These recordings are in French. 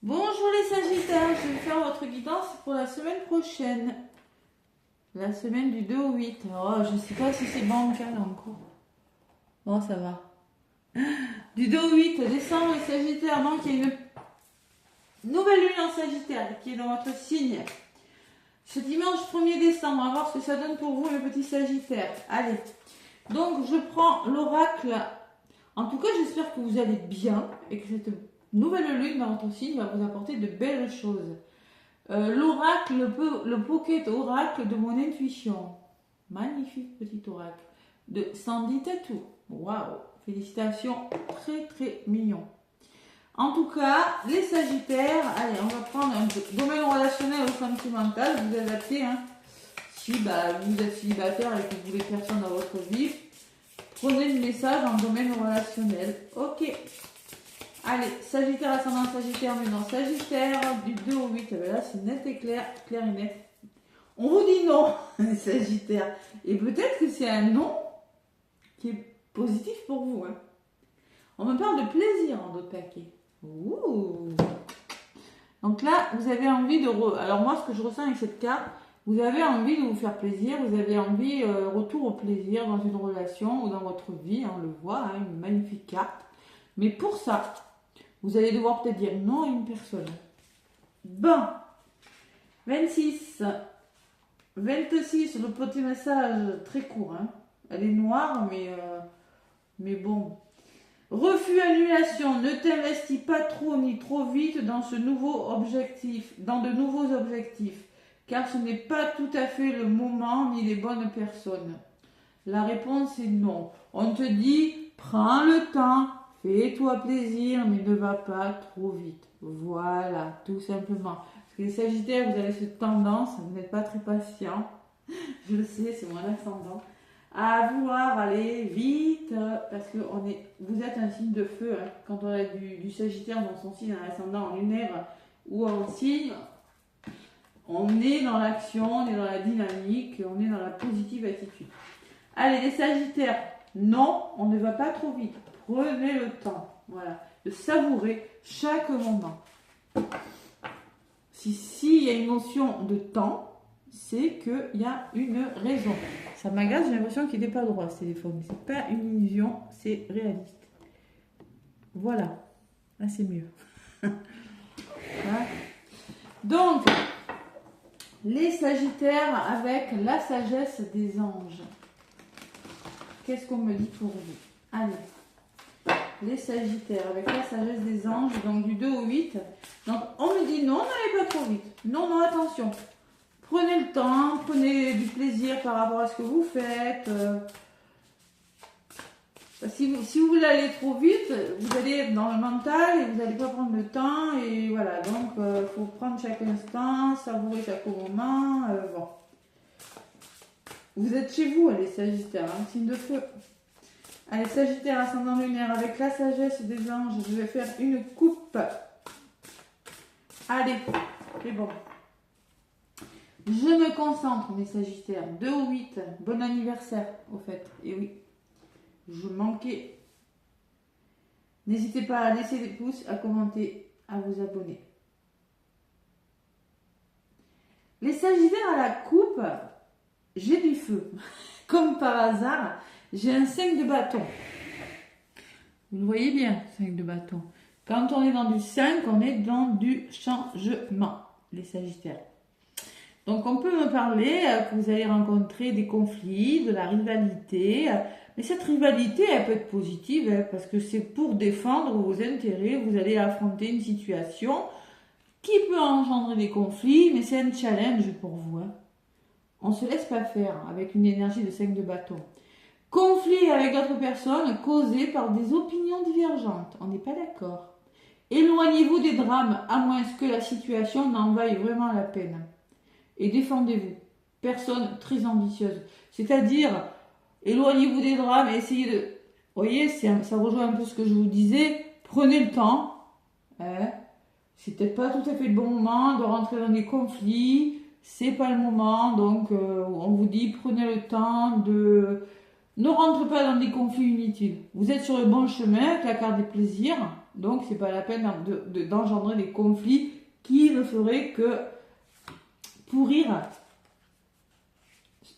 Bonjour les Sagittaires, je vais faire votre guidance pour la semaine prochaine. La semaine du 2 au 8. Oh, je ne sais pas si c'est bancal encore. Bon, ça va. Du 2 au 8 décembre, les Sagittaires. Donc, il y a une nouvelle lune en Sagittaire qui est dans votre signe. Ce dimanche 1er décembre, on va voir ce que ça donne pour vous, les petits Sagittaires. Allez. Donc, je prends l'oracle. En tout cas, j'espère que vous allez bien et que cette nouvelle lune dans votre signe va vous apporter de belles choses. L'oracle, le pocket oracle de mon intuition. Magnifique petit oracle. De Sandy Tattoo. Waouh! Félicitations, très très mignon. En tout cas, les Sagittaires, allez, on va prendre un domaine relationnel ou sentimental. Vous adaptez, hein. Si vous êtes célibataire et que vous voulez personne dans votre vie, prenez le message en domaine relationnel. Ok. Allez, Sagittaire, ascendant Sagittaire, mais dans Sagittaire, du 2 au 8, là c'est net et clair, clair et net. On vous dit non, les Sagittaires. Et peut-être que c'est un non qui est positif pour vous. Hein. On me parle de plaisir en d'autres paquets. Ouh. Donc là, vous avez envie de... Alors moi, ce que je ressens avec cette carte, vous avez envie de vous faire plaisir, vous avez envie retour au plaisir dans une relation ou dans votre vie, on le voit, hein, une magnifique carte. Mais pour ça, vous allez devoir peut-être dire non à une personne. Bon, 26, 26, le petit message très court. Hein. Elle est noire, mais bon. Refus, annulation, ne t'investis pas trop ni trop vite dans ce nouveau objectif, dans de nouveaux objectifs, car ce n'est pas tout à fait le moment ni les bonnes personnes. La réponse est non. On te dit, prends le temps. Fais-toi plaisir, mais ne va pas trop vite. Voilà, tout simplement. Parce que les Sagittaires, vous avez cette tendance, vous n'êtes pas très patient. Je le sais, c'est mon ascendant. À vouloir aller vite, parce que vous êtes un signe de feu. Hein. Quand on a du Sagittaire dans son signe, un ascendant en lunaire ou en signe, on est dans l'action, on est dans la dynamique, on est dans la positive attitude. Allez, les Sagittaires, non, on ne va pas trop vite. Prenez le temps, voilà, de savourer chaque moment. S'il y a une notion de temps, c'est qu'il y a une raison. Ça m'agace, j'ai l'impression qu'il n'est pas droit ce téléphone. C'est pas une illusion, c'est réaliste. Voilà, là c'est mieux. Voilà. Donc, les Sagittaires avec la sagesse des anges. Qu'est-ce qu'on me dit pour vous? Allez. Les Sagittaires avec la sagesse des anges, donc du 2 au 8. Donc on me dit non, n'allez pas trop vite. Non, non, attention. Prenez le temps, prenez du plaisir par rapport à ce que vous faites. Si vous voulez aller trop vite, vous allez être dans le mental et vous n'allez pas prendre le temps. Et voilà, donc il faut prendre chaque instant, savourer chaque moment. Bon. Vous êtes chez vous, les Sagittaires, un signe de feu. Allez, Sagittaire, ascendant lunaire, avec la sagesse des anges, je vais faire une coupe. Allez, c'est bon. Je me concentre, mes Sagittaires. 2 au 8, bon anniversaire, au fait. Et oui, je manquais. N'hésitez pas à laisser des pouces, à commenter, à vous abonner. Les Sagittaires à la coupe, j'ai du feu. Comme par hasard, j'ai un 5 de bâton. Vous le voyez bien, 5 de bâton. Quand on est dans du 5, on est dans du changement, les Sagittaires. Donc on peut me parler que vous allez rencontrer des conflits, de la rivalité. Mais cette rivalité, elle peut être positive, hein, parce que c'est pour défendre vos intérêts. Vous allez affronter une situation qui peut engendrer des conflits, mais c'est un challenge pour vous. Hein. On ne se laisse pas faire avec une énergie de 5 de bâton. Conflit avec d'autres personnes causé par des opinions divergentes. On n'est pas d'accord. Éloignez-vous des drames à moins que la situation n'en vaille vraiment la peine. Et défendez-vous. Personne très ambitieuse. C'est-à-dire, éloignez-vous des drames et essayez de... Vous voyez, ça rejoint un peu ce que je vous disais. Prenez le temps. Hein. C'est peut-être pas tout à fait le bon moment de rentrer dans des conflits. C'est pas le moment. Donc, on vous dit, prenez le temps de... Ne rentrez pas dans des conflits inutiles. Vous êtes sur le bon chemin avec la carte des plaisirs. Donc, c'est pas la peine d'engendrer des conflits qui ne feraient que pourrir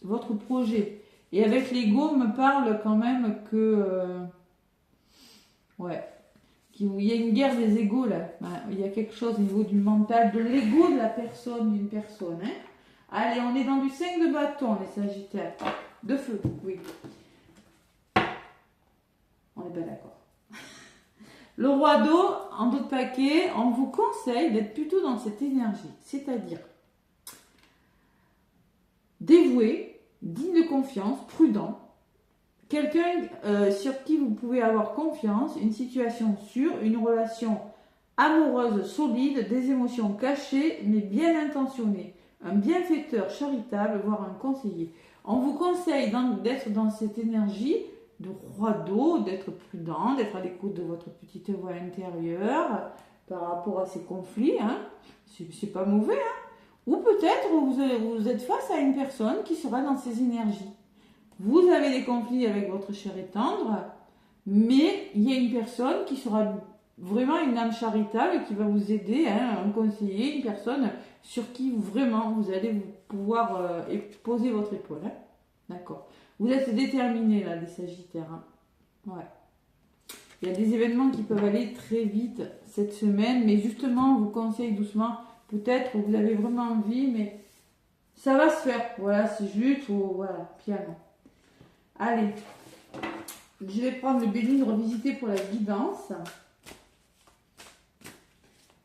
votre projet. Et avec l'ego, on me parle quand même que... ouais. Il y a une guerre des égos là. Il y a quelque chose au niveau du mental, de l'ego de la personne, d'une personne. Hein. Allez, on est dans du 5 de bâton, les Sagittaires. De feu, oui. On n'est pas d'accord. Le roi d'eau, en d'autres paquets, on vous conseille d'être plutôt dans cette énergie. C'est-à-dire dévoué, digne de confiance, prudent. Quelqu'un sur qui vous pouvez avoir confiance, une situation sûre, une relation amoureuse solide, des émotions cachées mais bien intentionnées, un bienfaiteur charitable, voire un conseiller. On vous conseille d'être dans cette énergie de roi d'eau, d'être prudent, d'être à l'écoute de votre petite voix intérieure par rapport à ces conflits. Hein. C'est pas mauvais. Hein. Ou peut-être vous êtes face à une personne qui sera dans ces énergies. Vous avez des conflits avec votre cher et tendre, mais il y a une personne qui sera vraiment une âme charitable qui va vous aider, hein, un conseiller, une personne sur qui vraiment vous allez pouvoir poser votre épaule. Hein. D'accord. Vous êtes déterminés là, les Sagittaires. Hein. Ouais. Il y a des événements qui peuvent aller très vite cette semaine, mais justement, on vous conseille doucement. Peut-être que vous avez vraiment envie, mais ça va se faire. Voilà, c'est juste, voilà, piano. Allez, je vais prendre le Béline revisité pour la guidance.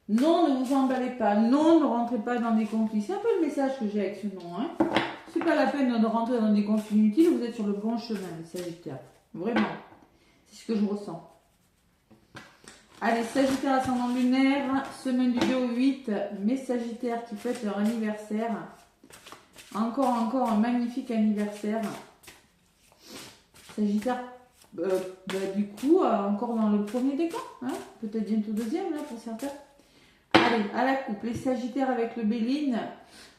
Non, ne vous emballez pas. Non, ne rentrez pas dans des conflits. C'est un peu le message que j'ai avec ce nom. Hein. C'est pas la peine de rentrer dans des conflits inutiles. Vous êtes sur le bon chemin, les Sagittaires. Vraiment. C'est ce que je ressens. Allez, Sagittaire ascendant lunaire, semaine du 2 au 8. Mes Sagittaires qui fêtent leur anniversaire. Encore un magnifique anniversaire. Sagittaire, du coup, encore dans le premier décan, hein, peut-être bientôt deuxième, là, pour certains. Allez, à la coupe, les Sagittaires avec le Béline.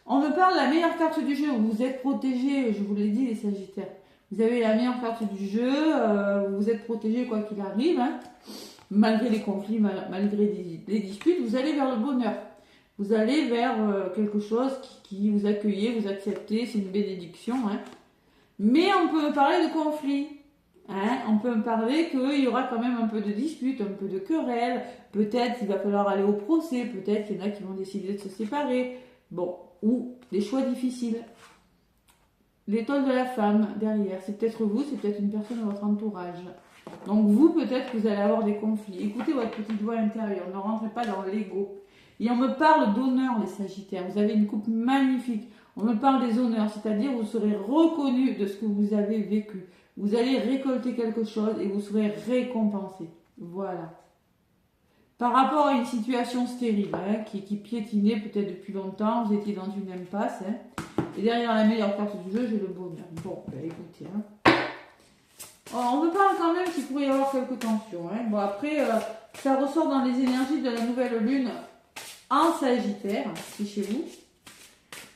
On me parle de la meilleure carte du jeu. Vous êtes protégés, je vous l'ai dit, les Sagittaires. Vous avez la meilleure carte du jeu, vous êtes protégés quoi qu'il arrive. Hein. Malgré les conflits, malgré les disputes, vous allez vers le bonheur. Vous allez vers quelque chose qui vous accueille, vous acceptez, c'est une bénédiction. Hein. Mais on peut me parler de conflit. Hein, on peut me parler qu'il y aura quand même un peu de dispute, un peu de querelle. Peut-être qu'il va falloir aller au procès. Peut-être qu'il y en a qui vont décider de se séparer. Bon, ou des choix difficiles. L'étoile de la femme derrière, c'est peut-être vous, c'est peut-être une personne de votre entourage. Donc vous, peut-être que vous allez avoir des conflits. Écoutez votre petite voix intérieure, ne rentrez pas dans l'ego. Et on me parle d'honneur, les Sagittaires. Vous avez une coupe magnifique. On me parle des honneurs, c'est-à-dire vous serez reconnu de ce que vous avez vécu. Vous allez récolter quelque chose et vous serez récompensé. Voilà. Par rapport à une situation stérile, hein, qui piétinait peut-être depuis longtemps, vous étiez dans une impasse. Hein, et derrière la meilleure carte du jeu, j'ai le bonheur. Bon, ben écoutez. Hein. Alors, on me parle quand même qu'il pourrait y avoir quelques tensions. Hein. Bon, après, ça ressort dans les énergies de la nouvelle lune en Sagittaire, c'est chez vous.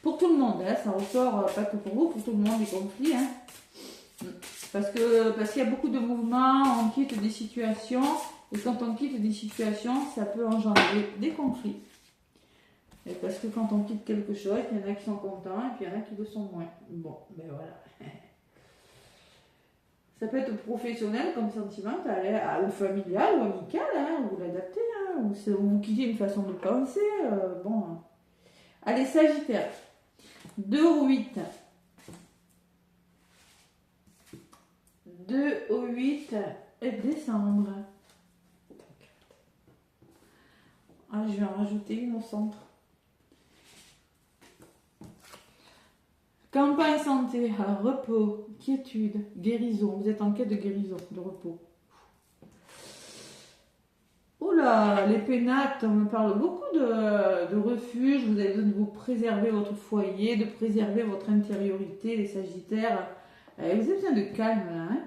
Pour tout le monde, hein, ça ressort pas que pour vous, pour tout le monde, les conflits. Hein. Parce qu'il y a beaucoup de mouvements, on quitte des situations, et quand on quitte des situations, ça peut engendrer des conflits. Et parce que quand on quitte quelque chose, il y en a qui sont contents, et puis il y en a qui le sont moins. Bon, ben voilà. Ça peut être professionnel comme sentimental, ou familial, ou amical, hein, vous l'adaptez, hein, ou vous quittez une façon de penser. Bon. Allez, Sagittaire. 2 au 8. 2 au 8 et décembre. Ah, je vais en rajouter une au centre. Campagne santé, repos, quiétude, guérison. Vous êtes en quête de guérison, de repos. Oula, les pénates, on me parle beaucoup de refuge. Vous avez besoin de vous préserver votre foyer, de préserver votre intériorité, les Sagittaires. Vous avez besoin de calme là, hein.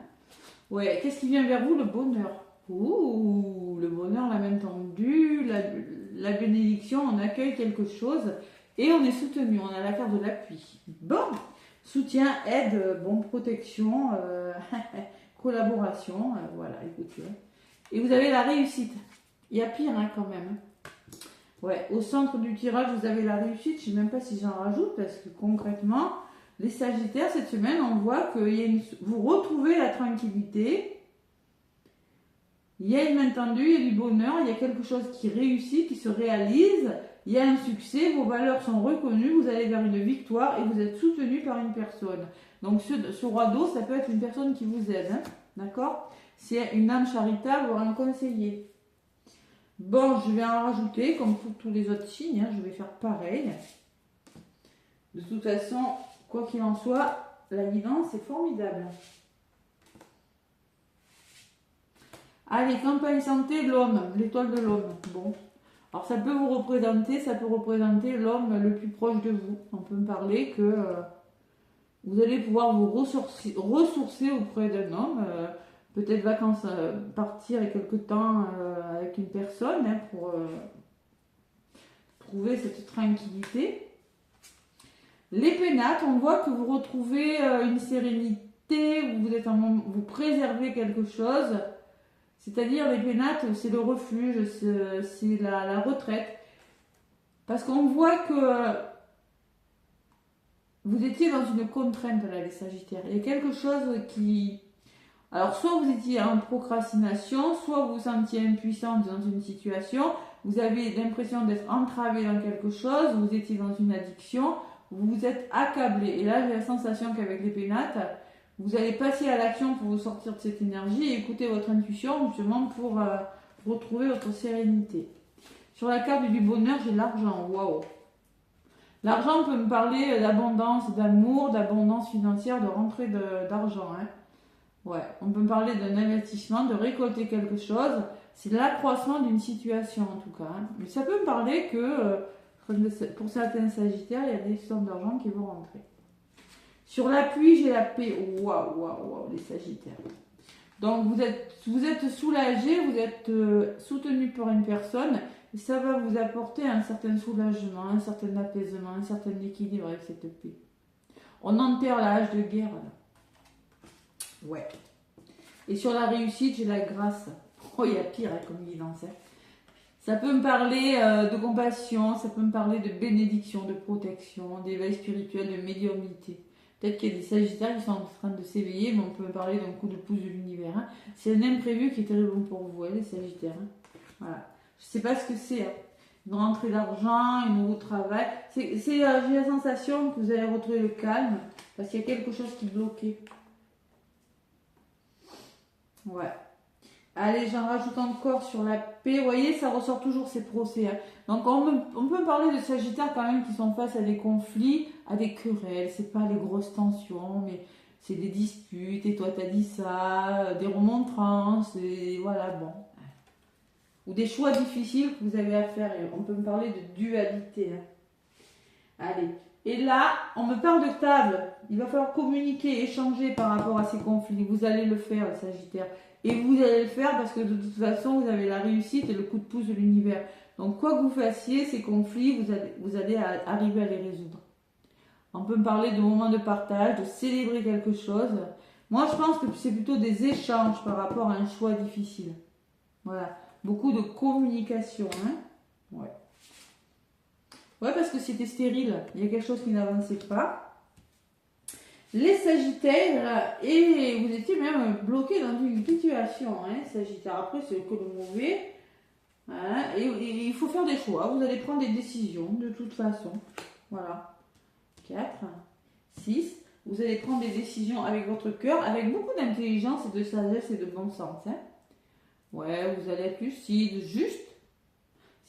Ouais, qu'est-ce qui vient vers vous? Le bonheur. Ouh, le bonheur, la main tendue, la bénédiction, on accueille quelque chose et on est soutenu, on a la carte de l'appui. Bon, soutien, aide, bon, protection, collaboration, voilà, écoutez. Et vous avez la réussite. Il y a pire hein, quand même. Ouais, au centre du tirage, vous avez la réussite. Je ne sais même pas si j'en rajoute parce que concrètement, les Sagittaires, cette semaine, on voit que vous retrouvez la tranquillité. Il y a une main tendue, il y a du bonheur, il y a quelque chose qui réussit, qui se réalise. Il y a un succès, vos valeurs sont reconnues, vous allez vers une victoire et vous êtes soutenu par une personne. Donc ce roi d'eau, ça peut être une personne qui vous aide, hein, d'accord? C'est une âme charitable ou un conseiller. Bon, je vais en rajouter, comme pour tous les autres signes, hein, je vais faire pareil. De toute façon, quoi qu'il en soit, la guidance est formidable. Allez, campagne santé, l'homme, l'étoile de l'homme. Bon, alors ça peut vous représenter, ça peut représenter l'homme le plus proche de vous. On peut me parler que vous allez pouvoir vous ressourcer auprès d'un homme. Peut-être vacances, partir et quelque temps avec une personne hein, pour trouver cette tranquillité. Les pénates, on voit que vous retrouvez une sérénité, vous préservez quelque chose. C'est-à-dire les pénates, c'est le refuge, c'est la retraite. Parce qu'on voit que vous étiez dans une contrainte là, les Sagittaires. Il y a quelque chose qui... Alors, soit vous étiez en procrastination, soit vous vous sentiez impuissante dans une situation, vous avez l'impression d'être entravé dans quelque chose, vous étiez dans une addiction, vous vous êtes accablé. Et là, j'ai la sensation qu'avec les pénates, vous allez passer à l'action pour vous sortir de cette énergie et écouter votre intuition justement pour retrouver votre sérénité. Sur la carte du bonheur, j'ai l'argent. Waouh! L'argent peut me parler d'abondance, d'amour, d'abondance financière, de rentrée d'argent. Hein. Ouais, on peut me parler d'un investissement, de récolter quelque chose. C'est l'accroissement d'une situation en tout cas. Hein. Mais ça peut me parler que pour certains Sagittaires, il y a des sommes d'argent qui vont rentrer. Sur la pluie, j'ai la paix. Waouh, waouh, waouh, les Sagittaires. Donc vous êtes soulagé, vous êtes soutenu par une personne. Et ça va vous apporter un certain soulagement, un certain apaisement, un certain équilibre avec cette paix. On enterre l'âge de guerre là. Ouais. Et sur la réussite, j'ai la grâce. Oh, il y a pire hein, comme guidance. Hein. Ça peut me parler de compassion, ça peut me parler de bénédiction, de protection, d'éveil spirituel, de médiumnité. Peut-être qu'il y a des Sagittaires qui sont en train de s'éveiller, mais on peut me parler d'un coup de pouce de l'univers. Hein. C'est un imprévu qui est très bon pour vous, hein, les Sagittaires. Hein. Voilà. Je ne sais pas ce que c'est. Hein. Une rentrée d'argent, un nouveau travail. J'ai la sensation que vous allez retrouver le calme, parce qu'il y a quelque chose qui bloquait. Ouais. Allez, j'en rajoute encore sur la paix. Vous voyez, ça ressort toujours ces procès. Hein. Donc, on peut parler de Sagittaires quand même qui sont face à des conflits, à des querelles. C'est pas les grosses tensions, mais c'est des disputes. Et toi, t'as dit ça, des remontrances, et voilà, bon. Ou des choix difficiles que vous avez à faire. Et on peut me parler de dualité. Hein. Allez. Et là, on me parle de table. Il va falloir communiquer, échanger par rapport à ces conflits. Vous allez le faire, les Sagittaires. Et vous allez le faire parce que de toute façon, vous avez la réussite et le coup de pouce de l'univers. Donc, quoi que vous fassiez, ces conflits, vous allez arriver à les résoudre. On peut me parler de moments de partage, de célébrer quelque chose. Moi, je pense que c'est plutôt des échanges par rapport à un choix difficile. Voilà. Beaucoup de communication. Hein. Ouais. Ouais, parce que c'était stérile. Il y a quelque chose qui n'avançait pas. Les Sagittaires, et vous étiez même bloqué dans une situation, hein, Sagittaire. Après, c'est que le mauvais. Hein, et il faut faire des choix. Vous allez prendre des décisions, de toute façon. Voilà. 4, 6. Vous allez prendre des décisions avec votre cœur, avec beaucoup d'intelligence et de sagesse et de bon sens. Hein. Ouais, vous allez être lucide, juste.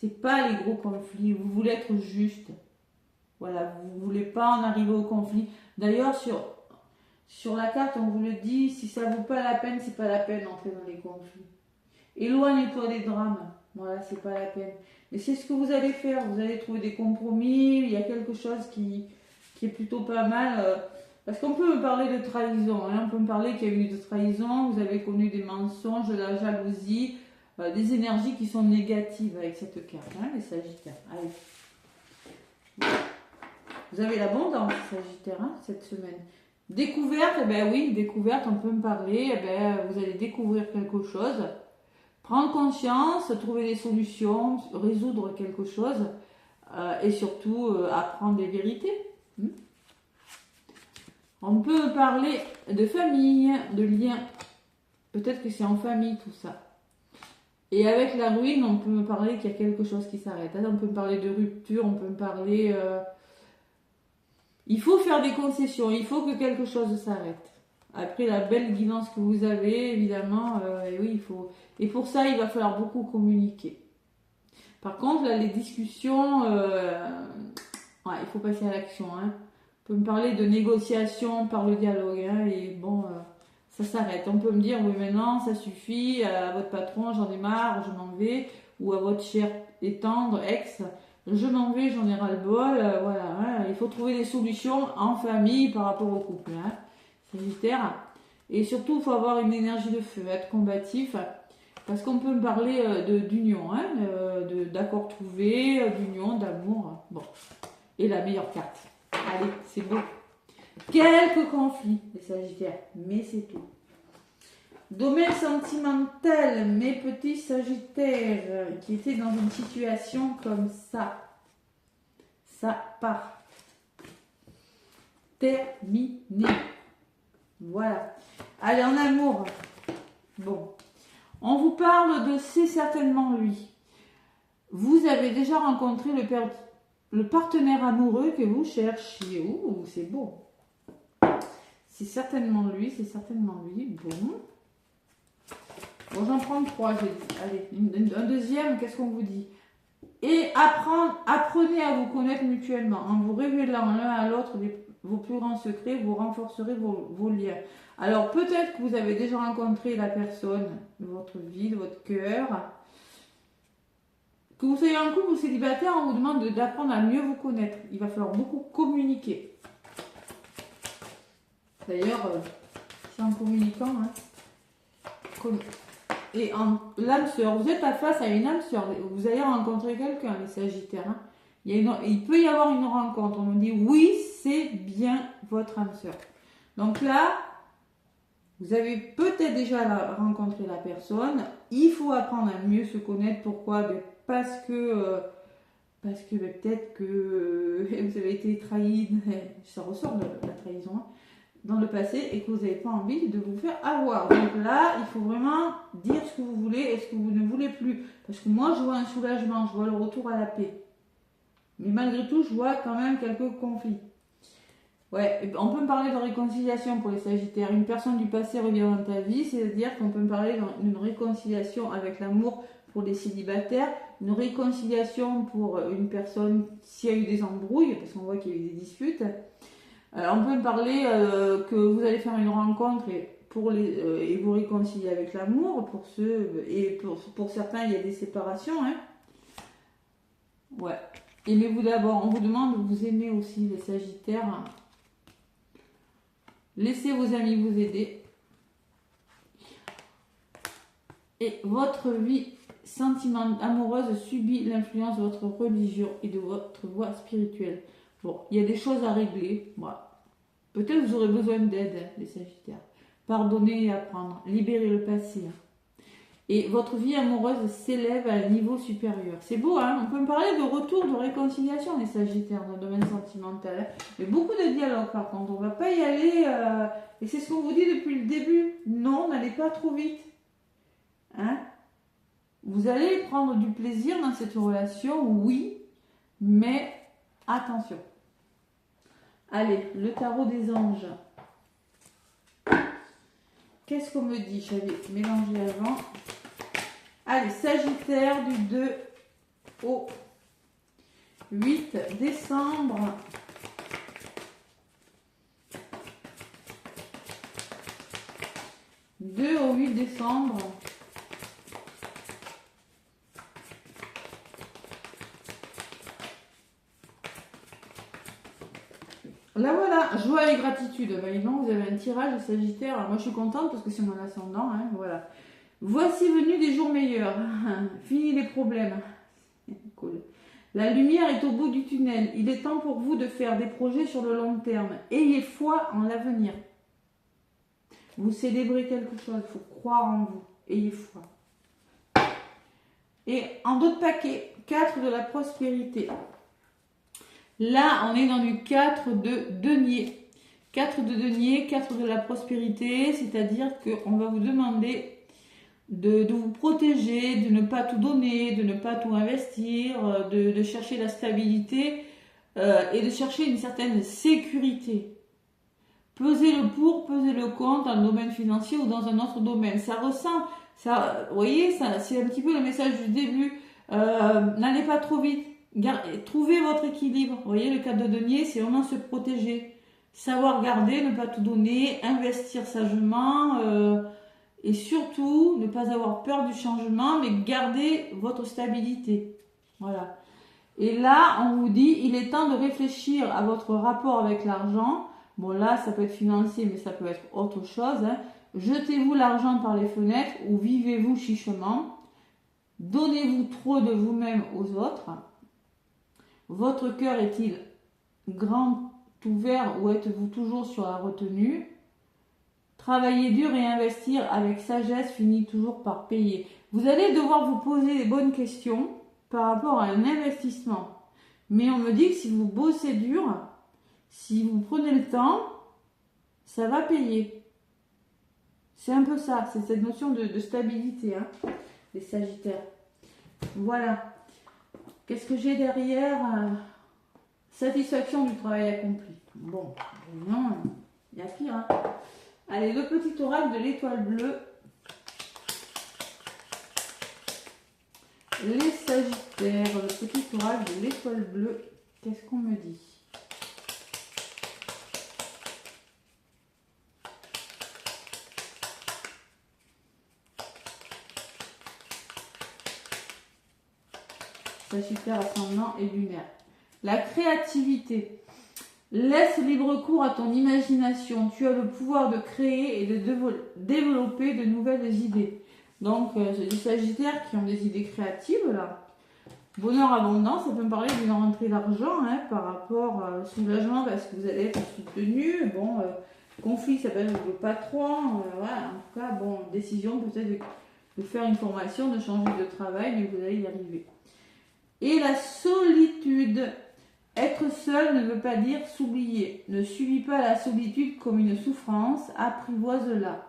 C'est pas les gros conflits. Vous voulez être juste. Voilà, vous ne voulez pas en arriver au conflit. D'ailleurs, sur la carte, on vous le dit, si ça ne vaut pas la peine, c'est pas la peine d'entrer dans les conflits. Éloigne-toi des drames. Voilà, c'est pas la peine. Et c'est ce que vous allez faire. Vous allez trouver des compromis. Il y a quelque chose qui est plutôt pas mal. Parce qu'on peut me parler de trahison. Hein, on peut me parler qu'il y a eu de trahison. Vous avez connu des mensonges, de la jalousie, des énergies qui sont négatives avec cette carte. Hein, les Sagittaires. Allez. Vous avez l'abondance, Sagittaire, hein, cette semaine. Découverte, eh ben oui, découverte, on peut me parler. Eh ben, vous allez découvrir quelque chose. Prendre conscience, trouver des solutions, résoudre quelque chose et surtout apprendre les vérités. On peut parler de famille, de liens. Peut-être que c'est en famille tout ça. Et avec la ruine, on peut me parler qu'il y a quelque chose qui s'arrête. On peut me parler de rupture, on peut me parler... Il faut faire des concessions, il faut que quelque chose s'arrête. Après la belle guidance que vous avez, évidemment, et oui, il faut... Et pour ça, il va falloir beaucoup communiquer. Par contre, là, les discussions, il faut passer à l'action. On peut me parler de négociation par le dialogue, et bon... ça s'arrête. On peut me dire, oui, maintenant, ça suffit, à votre patron, j'en ai marre, je m'en vais, ou à votre cher et tendre ex, je m'en vais, j'en ai ras-le-bol, voilà. Il faut trouver des solutions en famille par rapport au couple, Sagittaire. Et surtout, il faut avoir une énergie de feu, être combatif, parce qu'on peut me parler d'union, d'accord trouvé, d'union, d'amour. Bon. Et la meilleure carte. Allez, c'est beau. Quelques conflits, les Sagittaires, mais c'est tout. Domaine sentimental, mes petits Sagittaires qui étaient dans une situation comme ça. Ça part. Terminé. Voilà. Allez, en amour. Bon. On vous parle de c'est certainement lui. Vous avez déjà rencontré le partenaire amoureux que vous cherchiez. Ouh, c'est beau. C'est certainement lui, c'est certainement lui. Bon, j'en prends 3, j'ai dit. Allez, un deuxième, qu'est-ce qu'on vous dit? Et apprenez à vous connaître mutuellement. En vous révélant l'un à l'autre vos plus grands secrets, vous renforcerez vos liens. Alors, peut-être que vous avez déjà rencontré la personne de votre vie, de votre cœur. Que vous soyez en couple ou célibataire, on vous demande d'apprendre à mieux vous connaître. Il va falloir beaucoup communiquer. D'ailleurs, c'est en communiquant. Et l'âme sœur, vous êtes face à une âme sœur. Vous allez rencontrer quelqu'un, les Sagittaires. Il peut y avoir une rencontre. On nous dit oui, c'est bien votre âme sœur. Donc là, vous avez peut-être déjà rencontré la personne. Il faut apprendre à mieux se connaître. Pourquoi? Parce que peut-être que vous avez été trahi. Ça ressort de la trahison. Dans le passé et que vous n'avez pas envie de vous faire avoir. Donc là, il faut vraiment dire ce que vous voulez et ce que vous ne voulez plus. Parce que moi, je vois un soulagement, je vois le retour à la paix. Mais malgré tout, je vois quand même quelques conflits. Ouais, on peut me parler de réconciliation pour les Sagittaires. Une personne du passé revient dans ta vie, c'est-à-dire qu'on peut me parler d'une réconciliation avec l'amour pour les célibataires, une réconciliation pour une personne s'il y a eu des embrouilles, parce qu'on voit qu'il y a eu des disputes. On peut me parler que vous allez faire une rencontre et vous réconcilier avec l'amour. Pour ceux et pour certains, il y a des séparations. Ouais. Aimez-vous d'abord. On vous demande de vous aimer aussi, les Sagittaires. Laissez vos amis vous aider. Et votre vie sentimentale amoureuse subit l'influence de votre religion et de votre voie spirituelle. Bon, il y a des choses à régler. Voilà. Peut-être vous aurez besoin d'aide, les Sagittaires. Pardonnez et apprendre. Libérez le passé. Et votre vie amoureuse s'élève à un niveau supérieur. C'est beau, On peut me parler de retour, de réconciliation, les Sagittaires, dans le domaine sentimental. Mais beaucoup de dialogue, par contre. On ne va pas y aller... Et c'est ce qu'on vous dit depuis le début. Non, n'allez pas trop vite. Vous allez prendre du plaisir dans cette relation, oui, mais attention. Allez, le tarot des anges. Qu'est-ce qu'on me dit? J'avais mélangé avant. Allez, Sagittaire du 2 au 8 décembre. Au 8 décembre. Là voilà, joie et gratitude. Non, vous avez un tirage Sagittaire. Alors, moi je suis contente parce que c'est mon ascendant. Voilà. Voici venu des jours meilleurs. Fini les problèmes. Cool. La lumière est au bout du tunnel. Il est temps pour vous de faire des projets sur le long terme. Ayez foi en l'avenir. Vous célébrez quelque chose. Il faut croire en vous. Ayez foi. Et en d'autres paquets, 4 de la prospérité. Là, on est dans du 4 de denier. 4 de denier, 4 de la prospérité, c'est-à-dire qu'on va vous demander de vous protéger, de ne pas tout donner, de ne pas tout investir, de chercher la stabilité et de chercher une certaine sécurité. Pesez le pour, pesez le contre dans le domaine financier ou dans un autre domaine. Ça ressemble, ça, vous voyez, ça, c'est un petit peu le message du début. N'allez pas trop vite. Trouvez votre équilibre. Vous voyez, le 4 de denier, c'est vraiment se protéger. Savoir garder, ne pas tout donner, investir sagement et surtout ne pas avoir peur du changement, mais garder votre stabilité. Voilà. Et là, on vous dit, il est temps de réfléchir à votre rapport avec l'argent. Bon, là, ça peut être financier, mais ça peut être autre chose. Hein. Jetez-vous l'argent par les fenêtres ou vivez-vous chichement. Donnez-vous trop de vous-même aux autres. Votre cœur est-il grand ouvert ou êtes-vous toujours sur la retenue? Travailler dur et investir avec sagesse finit toujours par payer. Vous allez devoir vous poser les bonnes questions par rapport à un investissement. Mais on me dit que si vous bossez dur, si vous prenez le temps, ça va payer. C'est un peu ça, c'est cette notion de stabilité, hein, les Sagittaires. Voilà. Qu'est-ce que j'ai derrière? Satisfaction du travail accompli. Bon, non, il y a pire. Hein. Allez, le petit oracle de l'étoile bleue. Les Sagittaires, le petit oracle de l'étoile bleue. Qu'est-ce qu'on me dit? Sagittaire, ascendant et lunaire. La créativité. Laisse libre cours à ton imagination. Tu as le pouvoir de créer et de développer de nouvelles idées. Donc, c'est des Sagittaires qui ont des idées créatives, là. Bonheur, abondance, ça peut me parler d'une rentrée d'argent, hein, par rapport soulagement, parce que vous allez être soutenu. Bon, conflit, ça peut être avec le patron. Voilà, en tout cas, bon, décision peut-être de faire une formation, de changer de travail, mais vous allez y arriver. Et la solitude. Être seul ne veut pas dire s'oublier. Ne subis pas la solitude comme une souffrance, apprivoise-la.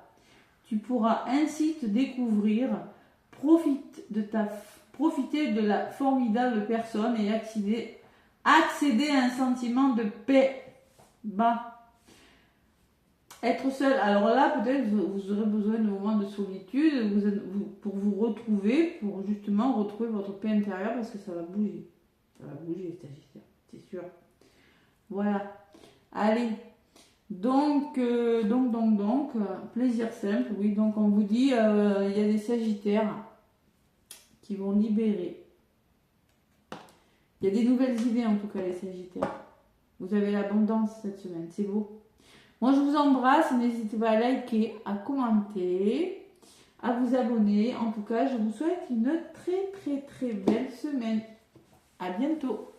Tu pourras ainsi te découvrir, profiter de la formidable personne et accéder à un sentiment de paix. Être seul, alors là peut-être vous aurez besoin de moments de solitude pour vous retrouver, pour justement retrouver votre paix intérieure parce que ça va bouger. Ça va bouger, Sagittaire. C'est sûr. Voilà. Allez. Donc, plaisir simple. Oui, donc on vous dit, il y a des Sagittaires qui vont libérer. Il y a des nouvelles idées en tout cas, les Sagittaires. Vous avez l'abondance cette semaine. C'est beau. Moi, je vous embrasse. N'hésitez pas à liker, à commenter, à vous abonner. En tout cas, je vous souhaite une très, très, très belle semaine. À bientôt.